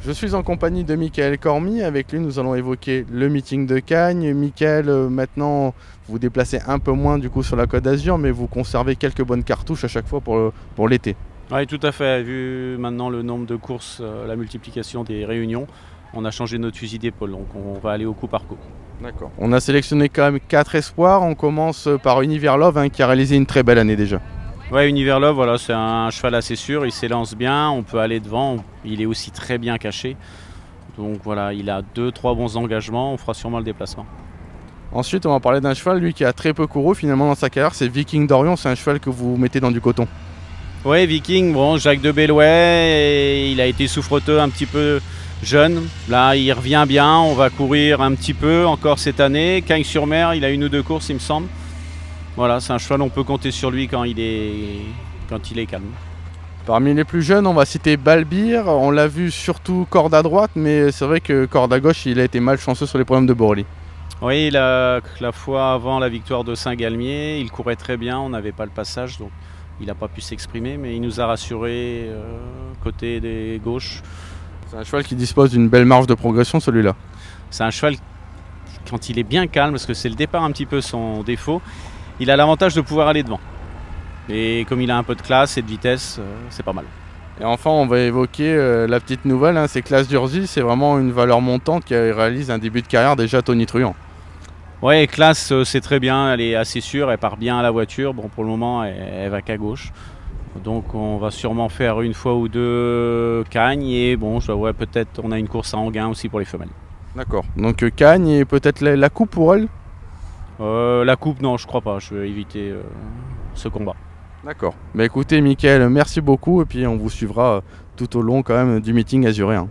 Je suis en compagnie de Michael Cormy. Avec lui, nous allons évoquer le meeting de Cagnes. Michael, maintenant, vous vous déplacez un peu moins du coup sur la Côte d'Azur, mais vous conservez quelques bonnes cartouches à chaque fois pour l'été. Oui, tout à fait. Vu maintenant le nombre de courses, la multiplication des réunions, on a changé notre fusil d'épaule. Donc on va aller au coup par coup. D'accord. On a sélectionné quand même 4 espoirs. On commence par Univers Love, qui a réalisé une très belle année déjà. Ouais, Univers Love, voilà, c'est un cheval assez sûr. Il s'élance bien, on peut aller devant. Il est aussi très bien caché. Donc voilà, il a 2-3 bons engagements. On fera sûrement le déplacement. Ensuite, on va parler d'un cheval, lui, qui a très peu couru finalement dans sa carrière. C'est Viking d'Orion. C'est un cheval que vous mettez dans du coton. Oui, Viking, bon, Jacques de Bellouet, il a été souffreteux un petit peu jeune. Là, il revient bien, on va courir un petit peu encore cette année. Cagnes-sur-Mer, il a 1 ou 2 courses, il me semble. Voilà, c'est un cheval, on peut compter sur lui quand il est calme. Parmi les plus jeunes, on va citer Balbir. On l'a vu surtout corde à droite, mais c'est vrai que corde à gauche, il a été malchanceux sur les problèmes de Borelli. Oui, la fois avant la victoire de Saint-Galmier, il courait très bien, on n'avait pas le passage, donc il n'a pas pu s'exprimer, mais il nous a rassurés côté des gauches. C'est un cheval qui dispose d'une belle marge de progression, celui-là. C'est un cheval, quand il est bien calme, parce que c'est le départ un petit peu son défaut, il a l'avantage de pouvoir aller devant. Et comme il a un peu de classe et de vitesse, c'est pas mal. Et enfin, on va évoquer la petite nouvelle, c'est Classe d'Urzy. C'est vraiment une valeur montante qui réalise un début de carrière déjà tonitruant. Ouais, Classe, c'est très bien, elle est assez sûre, elle part bien à la voiture. Bon, pour le moment, elle va qu'à gauche. Donc on va sûrement faire 1 fois ou 2 Cagnes. Et bon, peut-être on a une course à Anguin aussi pour les femelles. D'accord. Donc Cagnes et peut-être la coupe pour elle. La coupe, non, je crois pas. Je vais éviter ce combat. D'accord. Bah écoutez, Mickaël, merci beaucoup. Et puis on vous suivra tout au long quand même du meeting azuréen.